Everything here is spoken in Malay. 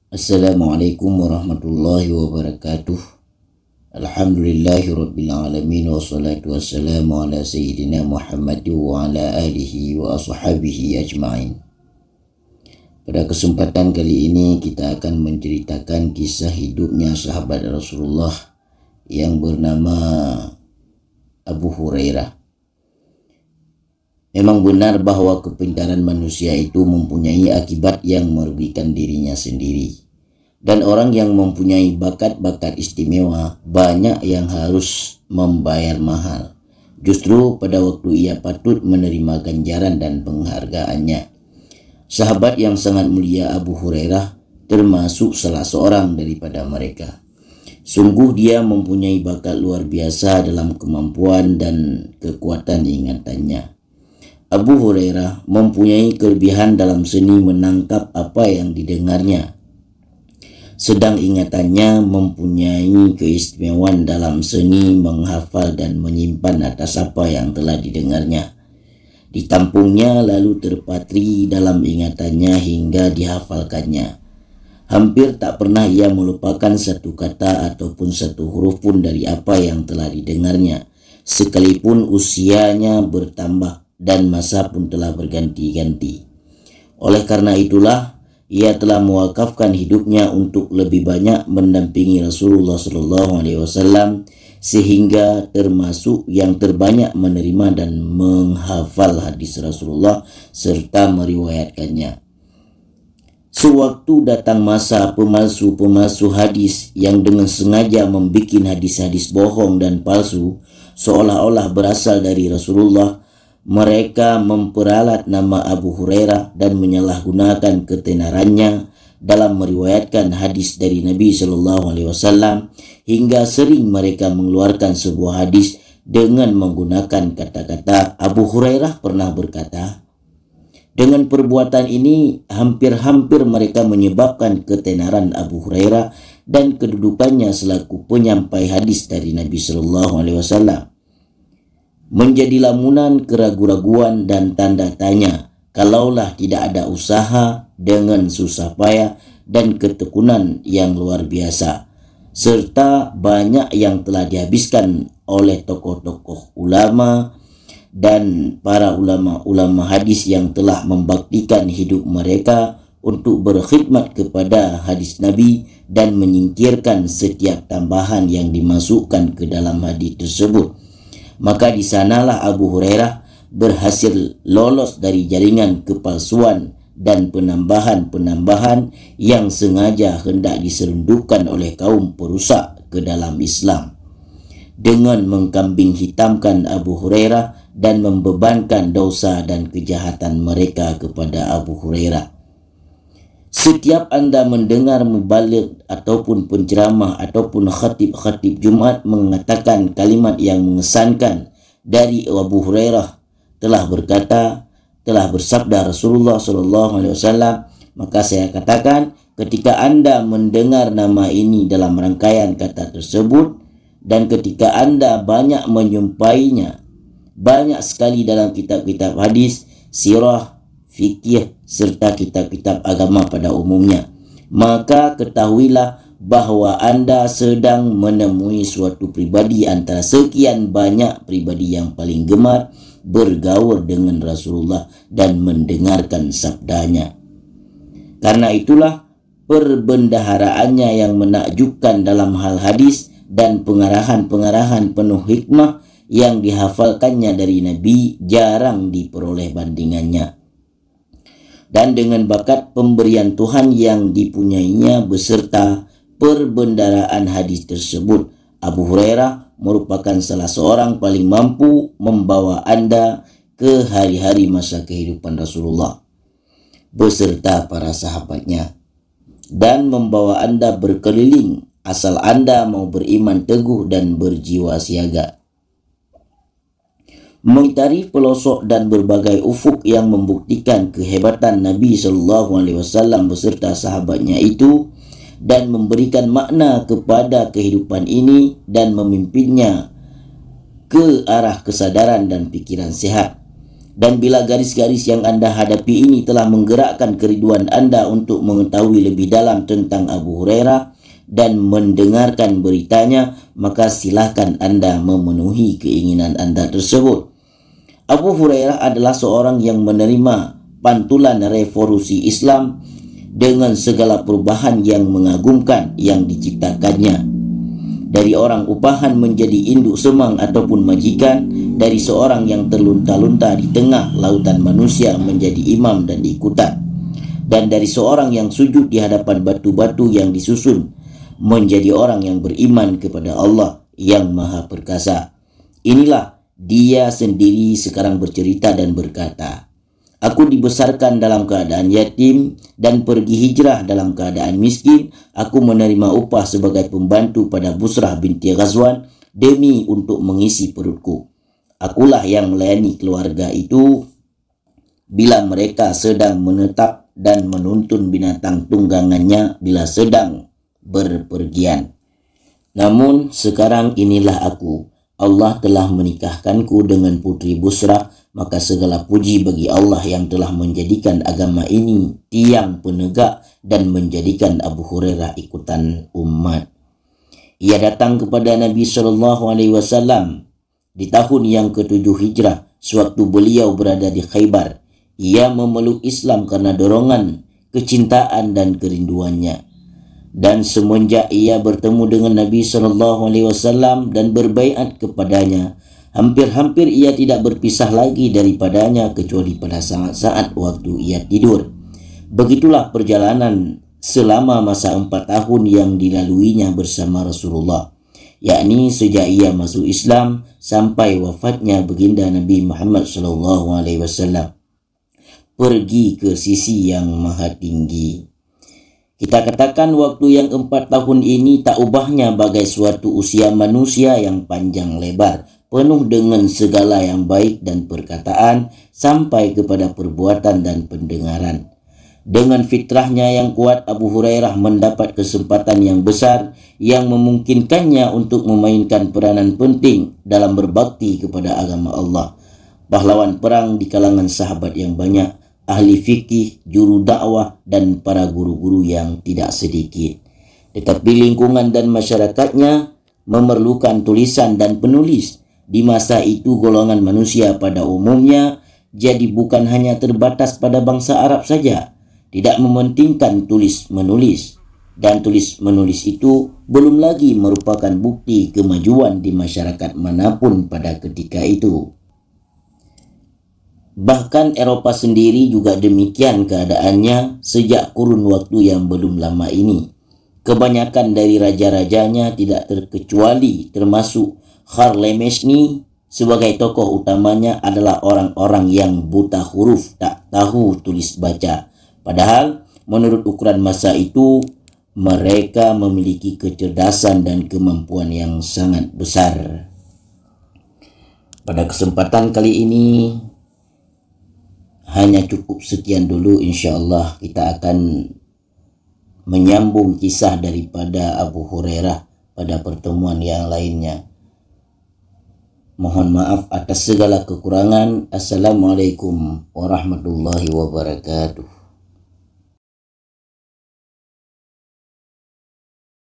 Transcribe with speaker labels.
Speaker 1: Assalamualaikum warahmatullahi wabarakatuh. Alhamdulillahi rabbil alamin, wassalatu wassalamu ala sayyidina Muhammad wa ala alihi wa ashabihi ajma'in. Pada kesempatan kali ini kita akan menceritakan kisah hidupnya sahabat Rasulullah yang bernama Abu Hurairah. Memang benar bahwa kepintaran manusia itu mempunyai akibat yang merugikan dirinya sendiri. Dan orang yang mempunyai bakat-bakat istimewa banyak yang harus membayar mahal. Justru pada waktu ia patut menerima ganjaran dan penghargaannya. Sahabat yang sangat mulia Abu Hurairah termasuk salah seorang daripada mereka. Sungguh dia mempunyai bakat luar biasa dalam kemampuan dan kekuatan ingatannya. Abu Hurairah mempunyai kelebihan dalam seni menangkap apa yang didengarnya. Sedang ingatannya mempunyai keistimewaan dalam seni menghafal dan menyimpan atas apa yang telah didengarnya. Ditampungnya lalu terpatri dalam ingatannya hingga dihafalkannya. Hampir tak pernah ia melupakan satu kata ataupun satu huruf pun dari apa yang telah didengarnya, sekalipun usianya bertambah dan masa pun telah berganti-ganti. Oleh karena itulah ia telah mewakafkan hidupnya untuk lebih banyak mendampingi Rasulullah SAW, sehingga termasuk yang terbanyak menerima dan menghafal hadis Rasulullah serta meriwayatkannya. Sewaktu datang masa pemalsu-pemalsu hadis yang dengan sengaja membuat hadis-hadis bohong dan palsu seolah-olah berasal dari Rasulullah, mereka memperalat nama Abu Hurairah dan menyalahgunakan ketenarannya dalam meriwayatkan hadis dari Nabi SAW, hingga sering mereka mengeluarkan sebuah hadis dengan menggunakan kata-kata Abu Hurairah pernah berkata. Dengan perbuatan ini hampir-hampir mereka menyebabkan ketenaran Abu Hurairah dan kedudukannya selaku penyampai hadis dari Nabi SAW menjadi lamunan keraguan-raguan dan tanda tanya, kalaulah tidak ada usaha dengan susah payah dan ketekunan yang luar biasa, serta banyak yang telah dihabiskan oleh tokoh-tokoh ulama dan para ulama-ulama hadis yang telah membaktikan hidup mereka untuk berkhidmat kepada hadis Nabi dan menyingkirkan setiap tambahan yang dimasukkan ke dalam hadis tersebut. Maka di sanalah Abu Hurairah berhasil lolos dari jaringan kepalsuan dan penambahan-penambahan yang sengaja hendak diselundupkan oleh kaum perusak ke dalam Islam, dengan mengkambing hitamkan Abu Hurairah dan membebankan dosa dan kejahatan mereka kepada Abu Hurairah. Setiap Anda mendengar mubaligh ataupun penceramah ataupun khatib-khatib Jumat mengatakan kalimat yang mengesankan dari Abu Hurairah telah bersabda Rasulullah SAW, maka saya katakan ketika Anda mendengar nama ini dalam rangkaian kata tersebut dan ketika Anda banyak menjumpainya banyak sekali dalam kitab-kitab hadis, sirah, fikih serta kitab-kitab agama pada umumnya, maka ketahuilah bahwa Anda sedang menemui suatu pribadi antara sekian banyak pribadi yang paling gemar bergaul dengan Rasulullah dan mendengarkan sabdanya. Karena itulah perbendaharaannya yang menakjubkan dalam hal hadis dan pengarahan-pengarahan penuh hikmah yang dihafalkannya dari Nabi jarang diperoleh bandingannya. Dan dengan bakat pemberian Tuhan yang dipunyainya beserta perbendaraan hadis tersebut, Abu Hurairah merupakan salah seorang paling mampu membawa Anda ke hari-hari masa kehidupan Rasulullah beserta para sahabatnya dan membawa Anda berkeliling asal Anda mau beriman teguh dan berjiwa siaga. Mengitari pelosok dan berbagai ufuk yang membuktikan kehebatan Nabi SAW beserta sahabatnya itu dan memberikan makna kepada kehidupan ini dan memimpinnya ke arah kesadaran dan pikiran sehat. Dan bila garis-garis yang Anda hadapi ini telah menggerakkan kerinduan Anda untuk mengetahui lebih dalam tentang Abu Hurairah dan mendengarkan beritanya, maka silakan Anda memenuhi keinginan Anda tersebut. Abu Hurairah adalah seorang yang menerima pantulan revolusi Islam dengan segala perubahan yang mengagumkan yang diciptakannya. Dari orang upahan menjadi induk semang ataupun majikan, dari seorang yang terlunta-lunta di tengah lautan manusia menjadi imam dan ikutan, dan dari seorang yang sujud di hadapan batu-batu yang disusun menjadi orang yang beriman kepada Allah yang Maha Perkasa. Inilah dia sendiri sekarang bercerita dan berkata, "Aku dibesarkan dalam keadaan yatim dan pergi hijrah dalam keadaan miskin. Aku menerima upah sebagai pembantu pada Busrah binti Ghazwan demi untuk mengisi perutku. Akulah yang melayani keluarga itu bila mereka sedang menetap dan menuntun binatang tunggangannya bila sedang berpergian. Namun sekarang inilah aku. Allah telah menikahkanku dengan putri Busrah, maka segala puji bagi Allah yang telah menjadikan agama ini tiang penegak dan menjadikan Abu Hurairah ikutan umat." Ia datang kepada Nabi SAW di tahun yang ke-7 Hijrah, sewaktu beliau berada di Khaybar. Ia memeluk Islam karena dorongan, kecintaan dan kerinduannya. Dan semenjak ia bertemu dengan Nabi SAW dan berbaiat kepadanya, hampir-hampir ia tidak berpisah lagi daripadanya kecuali pada saat-saat waktu ia tidur. Begitulah perjalanan selama masa 4 tahun yang dilaluinya bersama Rasulullah, yakni sejak ia masuk Islam sampai wafatnya baginda Nabi Muhammad SAW pergi ke sisi yang maha tinggi. Kita katakan waktu yang 4 tahun ini tak ubahnya bagai suatu usia manusia yang panjang lebar, penuh dengan segala yang baik dan perkataan sampai kepada perbuatan dan pendengaran. Dengan fitrahnya yang kuat, Abu Hurairah mendapat kesempatan yang besar yang memungkinkannya untuk memainkan peranan penting dalam berbakti kepada agama Allah. Pahlawan perang di kalangan sahabat yang banyak, ahli fikih, juru dakwah, dan para guru-guru yang tidak sedikit. Tetapi lingkungan dan masyarakatnya memerlukan tulisan dan penulis. Di masa itu golongan manusia pada umumnya jadi bukan hanya terbatas pada bangsa Arab saja, tidak mementingkan tulis-menulis. Dan tulis-menulis itu belum lagi merupakan bukti kemajuan di masyarakat manapun pada ketika itu. Bahkan Eropa sendiri juga demikian keadaannya sejak kurun waktu yang belum lama ini. Kebanyakan dari raja-rajanya tidak terkecuali termasuk Charlemagne sebagai tokoh utamanya adalah orang-orang yang buta huruf, tak tahu tulis baca. Padahal menurut ukuran masa itu mereka memiliki kecerdasan dan kemampuan yang sangat besar. Pada kesempatan kali ini hanya cukup sekian dulu. InsyaAllah kita akan menyambung kisah daripada Abu Hurairah pada pertemuan yang lainnya. Mohon maaf atas segala kekurangan. Assalamualaikum warahmatullahi wabarakatuh.